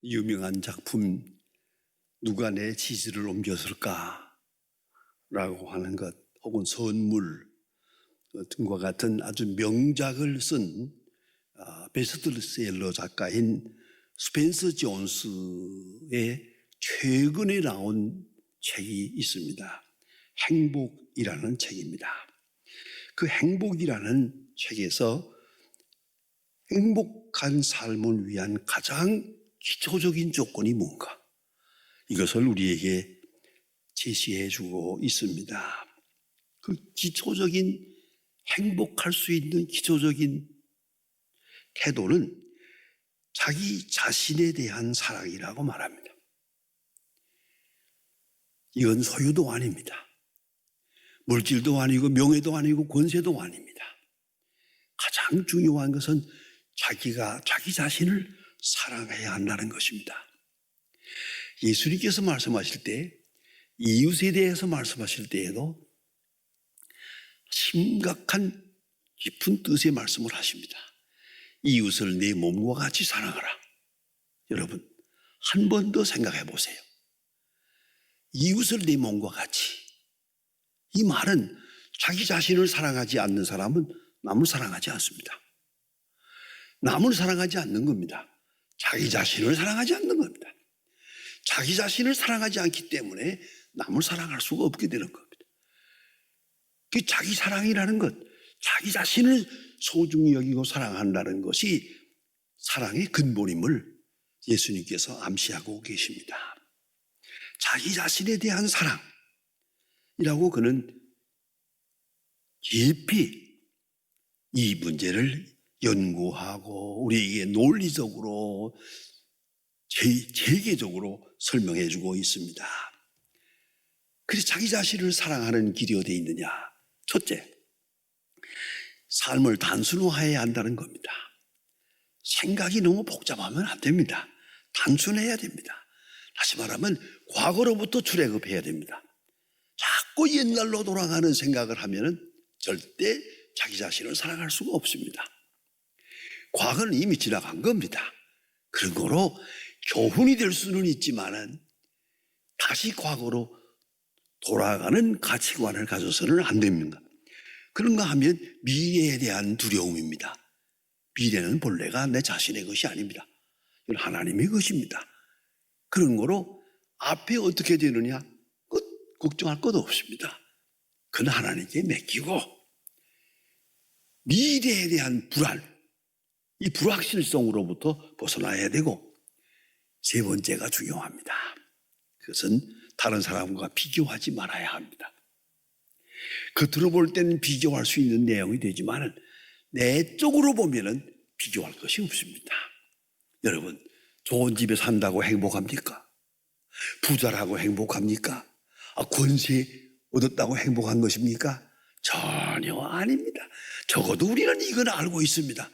유명한 작품 누가 내 지지를 옮겼을까 라고 하는 것, 혹은 선물 등과 같은 아주 명작을 쓴 베스트셀러 작가인 스펜서 존스의 최근에 나온 책이 있습니다. 행복이라는 책입니다. 그 행복이라는 책에서 행복한 삶을 위한 가장 기초적인 조건이 뭔가, 이것을 우리에게 제시해 주고 있습니다. 그 기초적인, 행복할 수 있는 기초적인 태도는 자기 자신에 대한 사랑이라고 말합니다. 이건 소유도 아닙니다. 물질도 아니고 명예도 아니고 권세도 아닙니다. 가장 중요한 것은 자기가 자기 자신을 사랑해야 한다는 것입니다. 예수님께서 말씀하실 때, 이웃에 대해서 말씀하실 때에도 심각한 깊은 뜻의 말씀을 하십니다. 이웃을 내 몸과 같이 사랑하라. 여러분, 한 번 더 생각해 보세요. 이웃을 내 몸과 같이. 이 말은 자기 자신을 사랑하지 않는 사람은 남을 사랑하지 않습니다. 남을 사랑하지 않는 겁니다. 자기 자신을 사랑하지 않는 겁니다. 자기 자신을 사랑하지 않기 때문에 남을 사랑할 수가 없게 되는 겁니다. 그 자기 사랑이라는 것, 자기 자신을 소중히 여기고 사랑한다는 것이 사랑의 근본임을 예수님께서 암시하고 계십니다. 자기 자신에 대한 사랑이라고 그는 깊이 이 문제를 연구하고 우리에게 논리적으로 체계적으로 설명해 주고 있습니다. 그래서 자기 자신을 사랑하는 길이 어디에 있느냐? 첫째, 삶을 단순화해야 한다는 겁니다. 생각이 너무 복잡하면 안 됩니다. 단순해야 됩니다. 다시 말하면 과거로부터 출애굽해야 됩니다. 자꾸 옛날로 돌아가는 생각을 하면 절대 자기 자신을 사랑할 수가 없습니다. 과거는 이미 지나간 겁니다. 그런 거로 교훈이 될 수는 있지만은 다시 과거로 돌아가는 가치관을 가져서는 안 됩니다. 그런가 하면 미래에 대한 두려움입니다. 미래는 본래가 내 자신의 것이 아닙니다. 이건 하나님의 것입니다. 그런 거로 앞에 어떻게 되느냐 걱정할 것도 없습니다. 그건 하나님께 맡기고 미래에 대한 불안, 이 불확실성으로부터 벗어나야 되고, 세 번째가 중요합니다. 그것은 다른 사람과 비교하지 말아야 합니다. 겉으로 볼 때는 비교할 수 있는 내용이 되지만 내적으로 보면은 비교할 것이 없습니다. 여러분, 좋은 집에 산다고 행복합니까? 부자라고 행복합니까? 권세 얻었다고 행복한 것입니까? 전혀 아닙니다. 적어도 우리는 이건 알고 있습니다.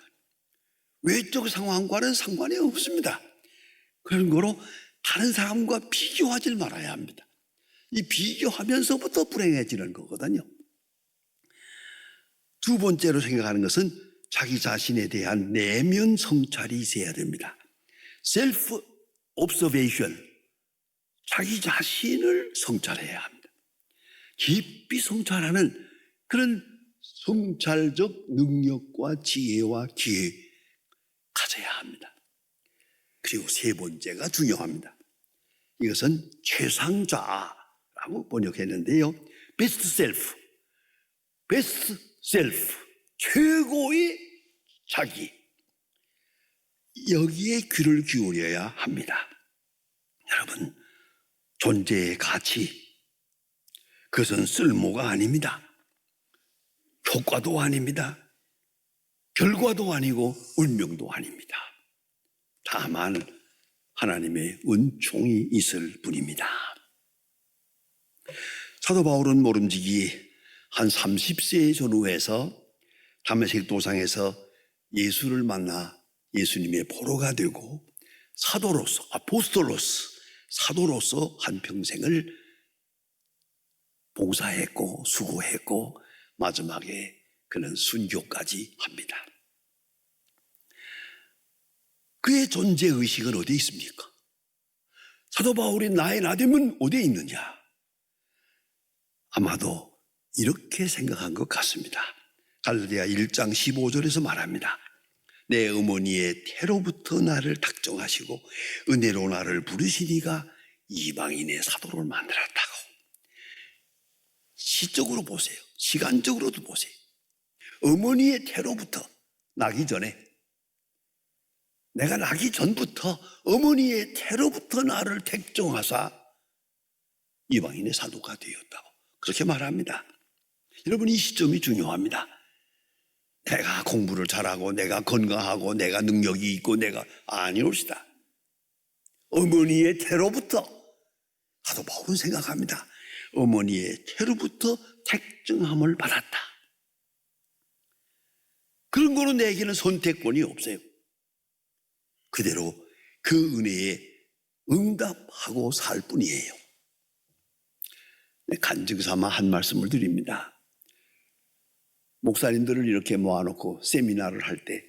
외적 상황과는 상관이 없습니다. 그런 거로 다른 사람과 비교하지 말아야 합니다. 이 비교하면서부터 불행해지는 거거든요. 두 번째로 생각하는 것은 자기 자신에 대한 내면 성찰이 있어야 됩니다. 셀프 옵서베이션, 자기 자신을 성찰해야 합니다. 깊이 성찰하는 그런 성찰적 능력과 지혜와 기회 가져야 합니다. 그리고 세 번째가 중요합니다. 이것은 최상자라고 번역했는데요. 베스트 셀프, 최고의 자기, 여기에 귀를 기울여야 합니다. 여러분, 존재의 가치, 그것은 쓸모가 아닙니다. 효과도 아닙니다. 결과도 아니고 운명도 아닙니다. 다만 하나님의 은총이 있을 뿐입니다. 사도 바울은 모름지기 한 30세 전후에서 다메섹 도상에서 예수를 만나 예수님의 보로가 되고 사도로서, 사도로서 한평생을 봉사했고 수고했고 마지막에 그는 순교까지 합니다. 그의 존재의식은 어디에 있습니까? 사도 바울이 나의 나됨은 어디에 있느냐? 아마도 이렇게 생각한 것 같습니다. 갈라디아 1장 15절에서 말합니다. 내 어머니의 태로부터 나를 탁정하시고 은혜로 나를 부르시니가 이방인의 사도를 만들었다고. 시적으로 보세요. 시간적으로도 보세요. 어머니의 태로부터, 나기 전에, 내가 나기 전부터 어머니의 태로부터 나를 택정하사 이방인의 사도가 되었다고 그렇게 말합니다. 여러분, 이 시점이 중요합니다. 내가 공부를 잘하고 내가 건강하고 내가 능력이 있고 내가 아니옵시다. 어머니의 태로부터, 사도 바울은 생각합니다. 어머니의 태로부터 택정함을 받았다. 그런 거로 내게는 선택권이 없어요. 그대로 그 은혜에 응답하고 살 뿐이에요. 간증 삼아 한 말씀을 드립니다. 목사님들을 이렇게 모아놓고 세미나를 할 때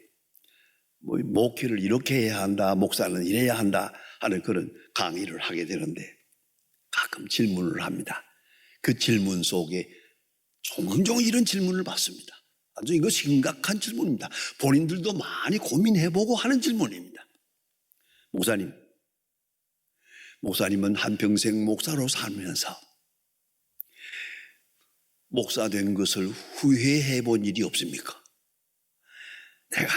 목회를 이렇게 해야 한다, 목사는 이래야 한다 하는 그런 강의를 하게 되는데 가끔 질문을 합니다. 그 질문 속에 종종 이런 질문을 받습니다. 아주 이거 심각한 질문입니다. 본인들도 많이 고민해보고 하는 질문입니다. 목사님은 한평생 목사로 살면서 목사 된 것을 후회해 본 일이 없습니까? 내가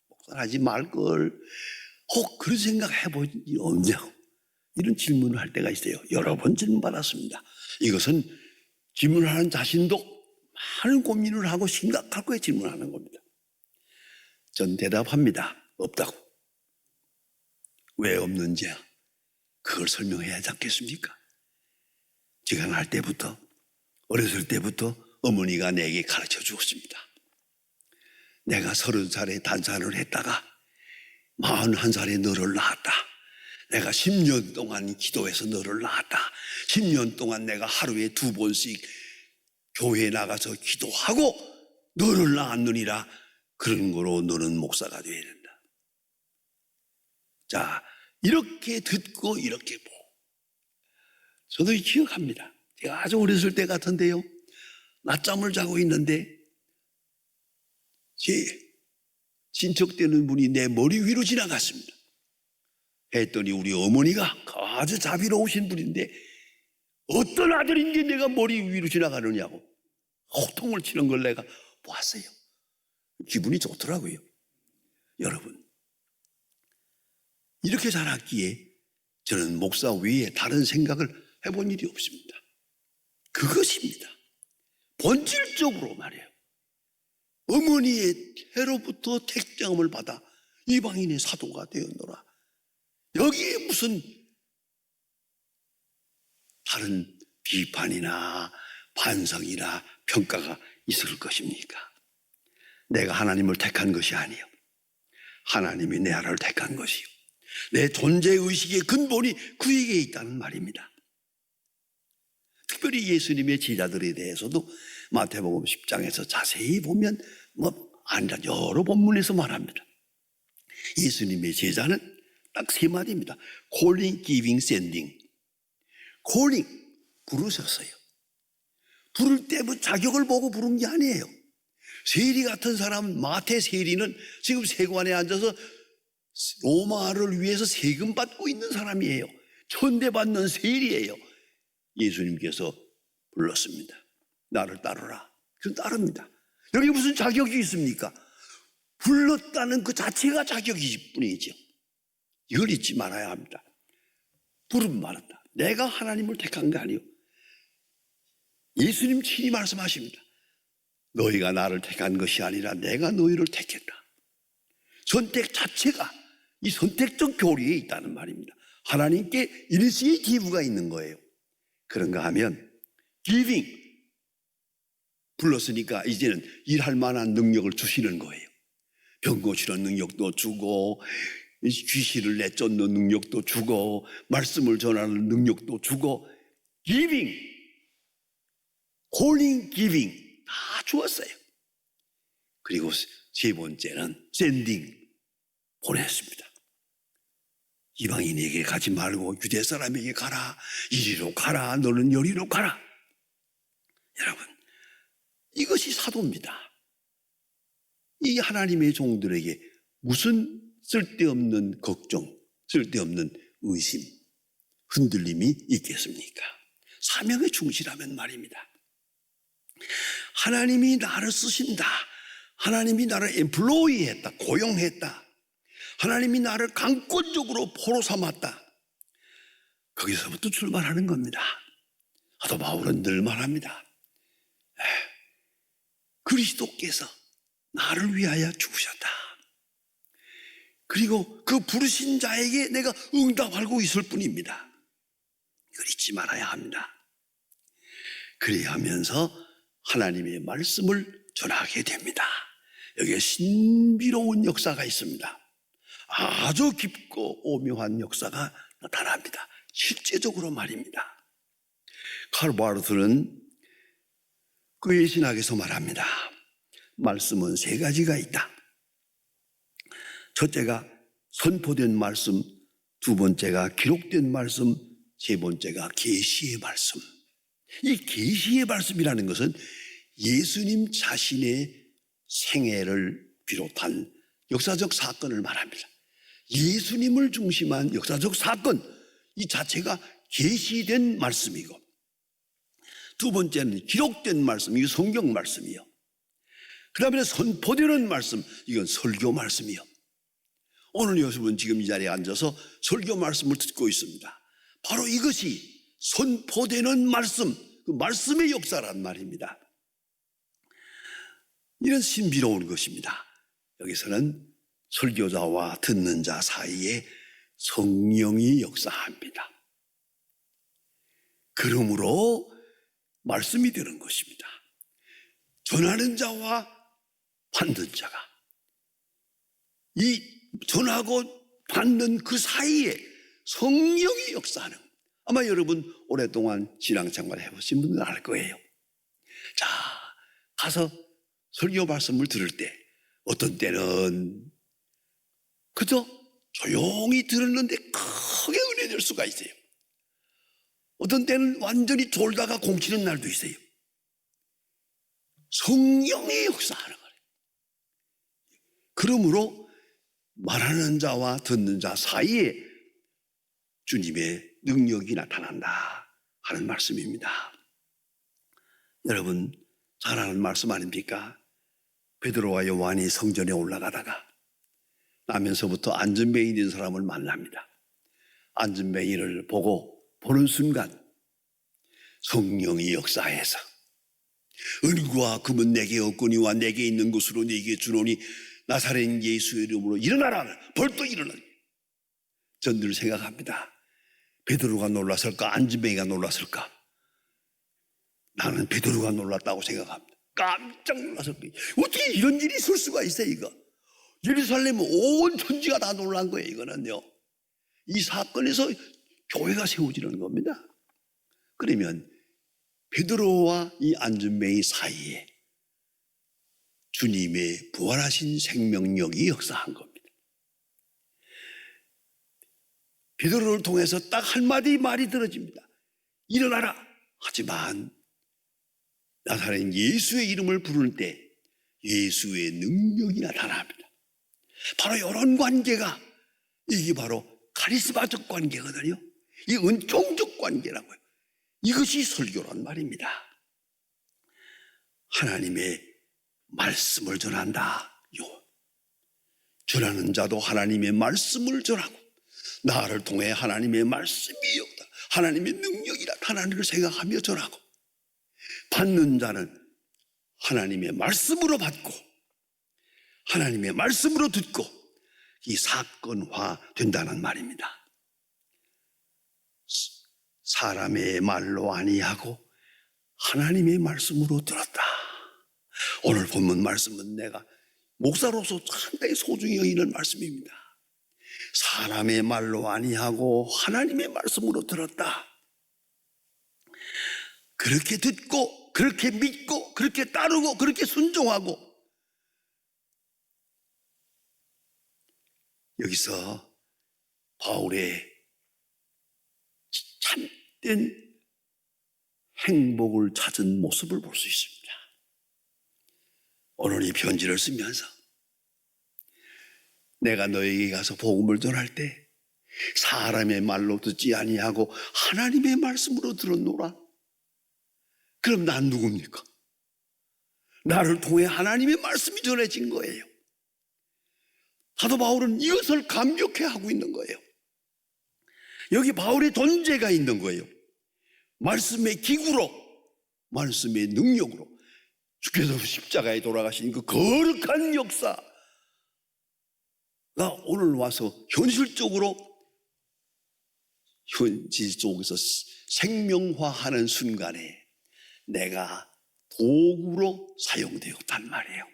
목사하지 말걸 혹 그런 생각해 본 일이 없냐고 이런 질문을 할 때가 있어요. 여러 번 질문 받았습니다. 이것은 질문하는 자신도 많은 고민을 하고 심각하게 질문하는 겁니다. 전 대답합니다. 없다고. 왜 없는지 그걸 설명해야 하지 않겠습니까? 제가 날 때부터, 어렸을 때부터 어머니가 내게 가르쳐 주었습니다. 내가 30살에 단산을 했다가 41살에 너를 낳았다. 내가 10년 동안 기도해서 너를 낳았다. 10년 동안 내가 하루에 2번씩 교회에 나가서 기도하고 너를 낳았느니라. 그런 거로 너는 목사가 되어야 된다. 자, 이렇게 듣고 이렇게 보고 저도 기억합니다. 제가 아주 어렸을 때 같은데요, 낮잠을 자고 있는데 제 친척 되는 분이 내 머리 위로 지나갔습니다. 했더니 우리 어머니가 아주 자비로우신 분인데 어떤 아들인지 내가 머리 위로 지나가느냐고 호통을 치는 걸 내가 보았어요. 기분이 좋더라고요. 여러분, 이렇게 자랐기에 저는 목사 외에 다른 생각을 해본 일이 없습니다. 그것입니다. 본질적으로 말이에요. 어머니의 태로부터 택정을 받아 이방인의 사도가 되었노라. 여기에 무슨 다른 비판이나 반성이나 평가가 있을 것입니까? 내가 하나님을 택한 것이 아니요, 하나님이 내 아를 택한 것이요, 내 존재의식의 근본이 그에게 있다는 말입니다. 특별히 예수님의 제자들에 대해서도 마태복음 10장에서 자세히 보면 아니라 여러 본문에서 말합니다. 예수님의 제자는 딱 3마디입니다. calling, giving, sending. calling, 부르셨어요. 부를 때 자격을 보고 부른 게 아니에요. 세리 같은 사람, 마태 세리는 지금 세관에 앉아서 로마를 위해서 세금 받고 있는 사람이에요. 천대받는 세리예요. 예수님께서 불렀습니다. 나를 따르라. 그럼 따릅니다. 여기 무슨 자격이 있습니까? 불렀다는 그 자체가 자격일 뿐이죠. 이걸 잊지 말아야 합니다. 부름 말한다. 내가 하나님을 택한 게 아니요, 예수님 친히 말씀하십니다. 너희가 나를 택한 것이 아니라 내가 너희를 택했다. 선택 자체가 이 선택적 교리에 있다는 말입니다. 하나님께 이니시에이티브가 있는 거예요. 그런가 하면 giving, 불렀으니까 이제는 일할 만한 능력을 주시는 거예요. 병 고치는 능력도 주고, 귀신을 내쫓는 능력도 주고, 말씀을 전하는 능력도 주고, giving, calling, giving 다 주었어요. 그리고 3번째는 sending, 보냈습니다. 이방인에게 가지 말고 유대 사람에게 가라. 이리로 가라. 너는 여리로 가라. 여러분, 이것이 사도입니다. 이 하나님의 종들에게 무슨 쓸데없는 걱정, 쓸데없는 의심, 흔들림이 있겠습니까? 사명에 충실하면 말입니다. 하나님이 나를 쓰신다. 하나님이 나를 엠플로이했다. 고용했다. 하나님이 나를 강권적으로 포로 삼았다. 거기서부터 출발하는 겁니다. 사도 바울은 늘 말합니다. 그리스도께서 나를 위하여 죽으셨다. 그리고 그 부르신 자에게 내가 응답하고 있을 뿐입니다. 이걸 잊지 말아야 합니다. 그래야 하면서 하나님의 말씀을 전하게 됩니다. 여기에 신비로운 역사가 있습니다. 아주 깊고 오묘한 역사가 나타납니다. 실제적으로 말입니다. 칼 바르트는 그의 신학에서 말합니다. 말씀은 세 가지가 있다. 첫째가 선포된 말씀, 두 번째가 기록된 말씀, 세 번째가 계시의 말씀. 이 계시의 말씀이라는 것은 예수님 자신의 생애를 비롯한 역사적 사건을 말합니다. 예수님을 중심한 역사적 사건, 이 자체가 계시된 말씀이고, 두 번째는 기록된 말씀, 이거 성경 말씀이요. 그 다음에 선포되는 말씀, 이건 설교 말씀이요. 오늘 여러분 지금 이 자리에 앉아서 설교 말씀을 듣고 있습니다. 바로 이것이 선포되는 말씀, 그 말씀의 역사란 말입니다. 이런 신비로운 것입니다. 여기서는 설교자와 듣는 자 사이에 성령이 역사합니다. 그러므로 말씀이 되는 것입니다. 전하는 자와 받는 자가 이 전하고 받는 그 사이에 성령이 역사하는, 아마 여러분 오랫동안 신앙생활 해보신 분들은 알 거예요. 자, 가서 설교 말씀을 들을 때 어떤 때는 그저 조용히 들었는데 크게 은혜될 수가 있어요. 어떤 때는 완전히 졸다가 공치는 날도 있어요. 성령이 역사하는 거예요. 그러므로 말하는 자와 듣는 자 사이에 주님의 능력이 나타난다 하는 말씀입니다. 여러분 잘 아는 말씀 아닙니까? 베드로와 요한이 성전에 올라가다가 나면서부터 안전뱅이 된 사람을 만납니다. 안전뱅이를 보는 순간 성령이 역사해서 은과 금은 내게 없거니와 내게 있는 것으로 내게 주노니 나사렛 예수의 이름으로 일어나라. 벌떡 일어나. 전 늘 생각합니다. 베드로가 놀랐을까? 안전뱅이가 놀랐을까? 나는 베드로가 놀랐다고 생각합니다. 깜짝 놀랐을 거예요. 어떻게 이런 일이 있을 수가 있어요, 이거. 예루살렘 온 천지가 다 놀란 거예요, 이거는요. 이 사건에서 교회가 세워지는 겁니다. 그러면 베드로와 이 안전뱅이 사이에 주님의 부활하신 생명력이 역사한 겁니다. 베드로를 통해서 딱 한마디 말이 들어집니다. 일어나라. 하지만 나사렛 예수의 이름을 부를 때 예수의 능력이 나타납니다. 바로 이런 관계가, 이게 바로 카리스마적 관계거든요. 이 은총적 관계라고요. 이것이 설교란 말입니다. 하나님의 말씀을 전한다. 전하는 자도 하나님의 말씀을 전하고 나를 통해 하나님의 말씀이 없다, 하나님의 능력이 나타나는 걸 생각하며 전하고, 받는 자는 하나님의 말씀으로 받고 하나님의 말씀으로 듣고 이 사건화 된다는 말입니다. 사람의 말로 아니하고 하나님의 말씀으로 들었다. 오늘 본문 말씀은 내가 목사로서 상당히 소중히 여기는 말씀입니다. 사람의 말로 아니하고 하나님의 말씀으로 들었다. 그렇게 듣고 그렇게 믿고 그렇게 따르고 그렇게 순종하고, 여기서 바울의 참된 행복을 찾은 모습을 볼 수 있습니다. 오늘 이 편지를 쓰면서 내가 너에게 가서 복음을 전할 때 사람의 말로 듣지 아니하고 하나님의 말씀으로 들었노라. 그럼 난 누굽니까? 나를 통해 하나님의 말씀이 전해진 거예요. 사도 바울은 이것을 감격해하고 있는 거예요. 여기 바울의 존재가 있는 거예요. 말씀의 기구로, 말씀의 능력으로 주께서 십자가에 돌아가신 그 거룩한 역사가 오늘 와서 현실적으로 현지 속에서 생명화하는 순간에 내가 도구로 사용되었단 말이에요.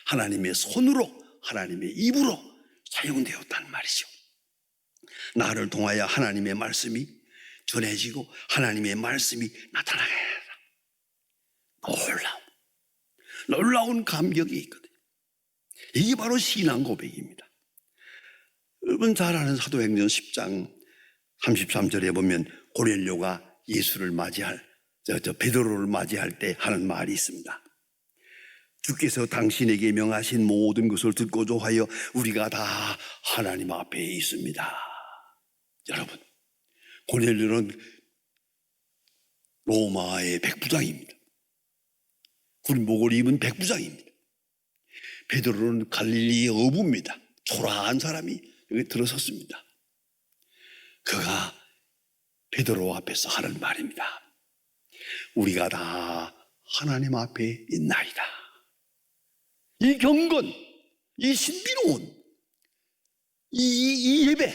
하나님의 손으로, 하나님의 입으로 사용되었단 말이죠. 나를 통하여 하나님의 말씀이 전해지고 하나님의 말씀이 나타나게 된다. 놀라운 감격이 있거든요. 이게 바로 신앙 고백입니다. 여러분 잘 아는 사도행전 10장 33절에 보면 고넬료가 예수를 맞이할 베드로를 맞이할 때 하는 말이 있습니다. 주께서 당신에게 명하신 모든 것을 듣고 조하여 우리가 다 하나님 앞에 있습니다. 여러분, 고넬료는 로마의 백부장입니다. 굴복을 입은 백부장입니다. 베드로는 갈릴리의 어부입니다. 초라한 사람이 여기 들어섰습니다. 그가 베드로 앞에서 하는 말입니다. 우리가 다 하나님 앞에 있나이다. 이 경건, 이 신비로운 이 예배,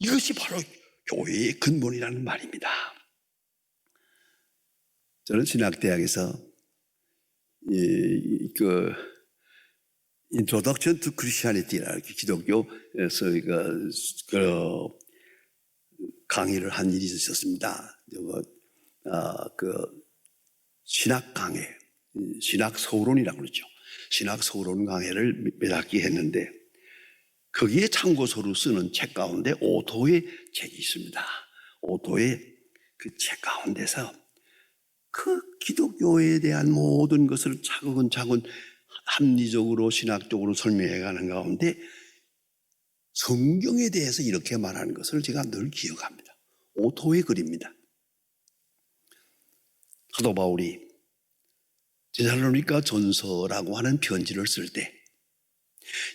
이것이 바로 교회의 근본이라는 말입니다. 저는 신학대학에서 Introduction to Christianity라는 기독교에서 강의를 한 일이 있었습니다. 신학 강해, 신학 서론이라고 그러죠. 신학 서론 강해를 몇 학기 했는데 거기에 참고서로 쓰는 책 가운데 오토의 책이 있습니다. 오토의 그 책 가운데서 그 기독교에 대한 모든 것을 차근차근 합리적으로 신학적으로 설명해 가는 가운데 성경에 대해서 이렇게 말하는 것을 제가 늘 기억합니다. 오토의 글입니다. 사도 바울이 데살로니가 전서라고 하는 편지를 쓸 때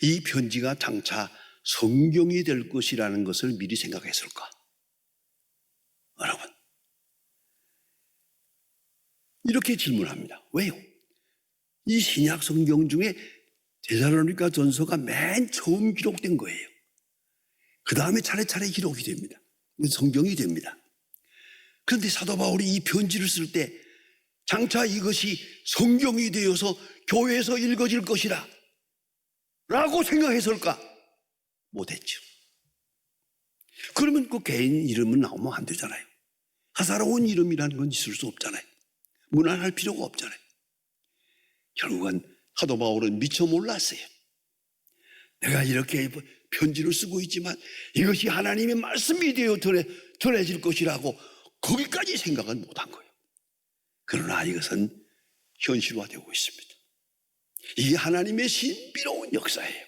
이 편지가 장차 성경이 될 것이라는 것을 미리 생각했을까? 여러분, 이렇게 질문합니다. 왜요? 이 신약 성경 중에 데살로니가 전서가 맨 처음 기록된 거예요. 그 다음에 차례차례 기록이 됩니다. 성경이 됩니다. 그런데 사도 바울이 이 편지를 쓸 때 장차 이것이 성경이 되어서 교회에서 읽어질 것이라 라고 생각했을까? 못했죠. 그러면 그 개인 이름은 나오면 안 되잖아요. 사사로운 이름이라는 건 있을 수 없잖아요. 무난할 필요가 없잖아요. 결국은 사도 바울은 미처 몰랐어요. 내가 이렇게 편지를 쓰고 있지만 이것이 하나님의 말씀이 되어 전해질 것이라고 거기까지 생각은 못한 거예요. 그러나 이것은 현실화되고 있습니다. 이게 하나님의 신비로운 역사예요.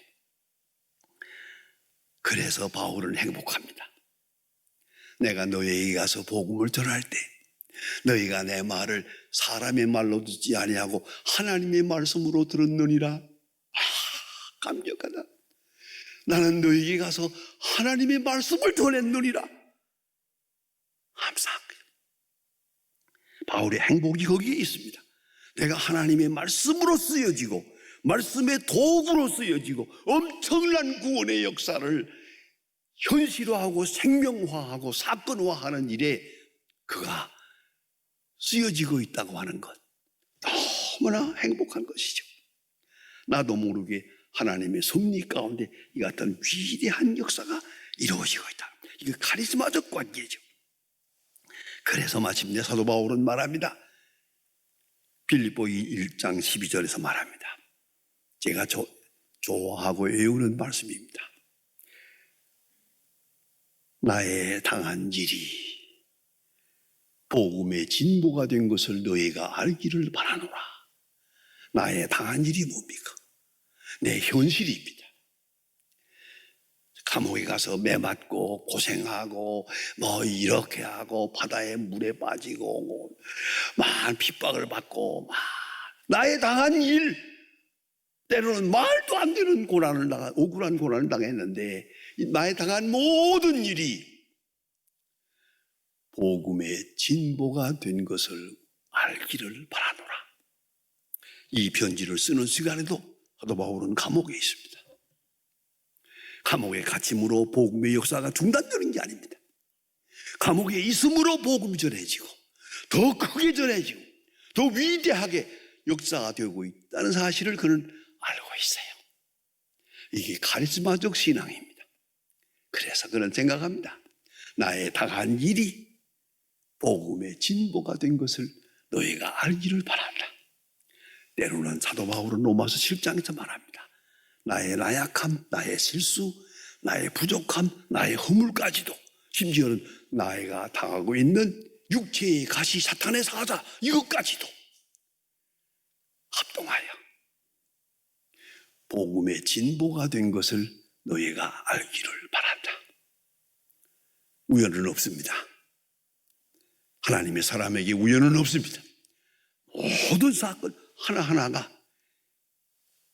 그래서 바울은 행복합니다. 내가 너희에게 가서 복음을 전할 때 너희가 내 말을 사람의 말로 듣지 아니하고 하나님의 말씀으로 들었느니라. 감격하다. 나는 너희에게 가서 하나님의 말씀을 전했느니라. 감사합니다. 바울의 행복이 거기에 있습니다. 내가 하나님의 말씀으로 쓰여지고 말씀의 도구로 쓰여지고 엄청난 구원의 역사를 현실화하고 생명화하고 사건화하는 일에 그가 쓰여지고 있다고 하는 것, 너무나 행복한 것이죠. 나도 모르게 하나님의 섭리 가운데 이 같은 위대한 역사가 이루어지고 있다. 이게 카리스마적 관계죠. 그래서 마침내 사도 바울은 말합니다. 빌립보 1장 12절에서 말합니다. 제가 좋아하고 외우는 말씀입니다. 나의 당한 일이 복음의 진보가 된 것을 너희가 알기를 바라노라. 나의 당한 일이 뭡니까? 내 현실입니다. 감옥에 가서 매 맞고 고생하고 뭐 이렇게 하고 바다에 물에 빠지고 막 핍박을 받고 막 나의 당한 일, 때로는 말도 안 되는 고난을 억울한 고난을 당했는데 나의 당한 모든 일이 복음의 진보가 된 것을 알기를 바라노라. 이 편지를 쓰는 시간에도 사도 바울은 감옥에 있습니다. 감옥에 갇힘으로 복음의 역사가 중단되는 게 아닙니다. 감옥에 있음으로 복음이 전해지고 더 크게 전해지고 더 위대하게 역사가 되고 있다는 사실을 그는 알고 있어요. 이게 카리스마적 신앙입니다. 그래서 그는 생각합니다. 나의 당한 일이 복음의 진보가 된 것을 너희가 알기를 바란다. 때로는 사도 바울은 로마서 7장에서 말합니다. 나의 나약함, 나의 실수, 나의 부족함, 나의 허물까지도, 심지어는 나이가 당하고 있는 육체의 가시, 사탄의 사자, 이것까지도 합동하여 복음의 진보가 된 것을 너희가 알기를 바란다. 우연은 없습니다. 하나님의 사람에게 우연은 없습니다. 모든 사건 하나하나가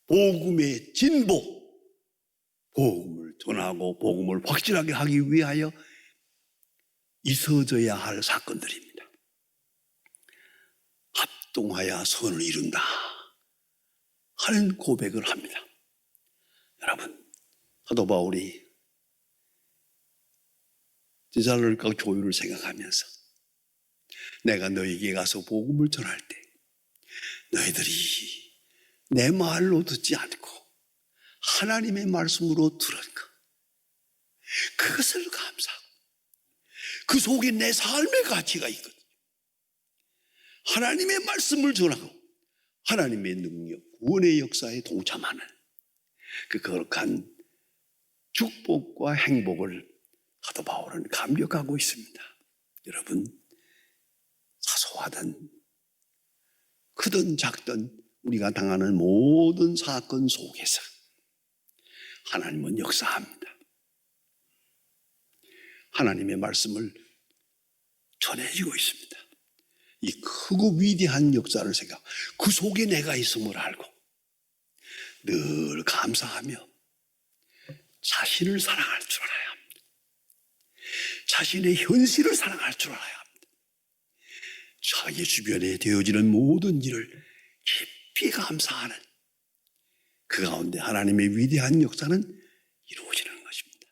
복음의 진보, 복음을 전하고 복음을 확실하게 하기 위하여 있어져야 할 사건들입니다. 합동하여 선을 이룬다 하는 고백을 합니다. 여러분, 사도 바울이 데살로니가 교회를 생각하면서 내가 너희에게 가서 복음을 전할 때 너희들이 내 말로 듣지 않고 하나님의 말씀으로 들은가, 그것을 감사하고 그 속에 내 삶의 가치가 있거든요. 하나님의 말씀을 전하고 하나님의 능력, 구원의 역사에 동참하는 그 거룩한 축복과 행복을 사도 바울은 감격하고 있습니다. 여러분, 사소하든 크든 작든 우리가 당하는 모든 사건 속에서 하나님은 역사합니다. 하나님의 말씀을 전해지고 있습니다. 이 크고 위대한 역사를 생각하고 그 속에 내가 있음을 알고 늘 감사하며 자신을 사랑할 줄 알아야 합니다. 자신의 현실을 사랑할 줄 알아야 합니다. 자기 주변에 되어지는 모든 일을 깊이 감사하는 그 가운데 하나님의 위대한 역사는 이루어지는 것입니다.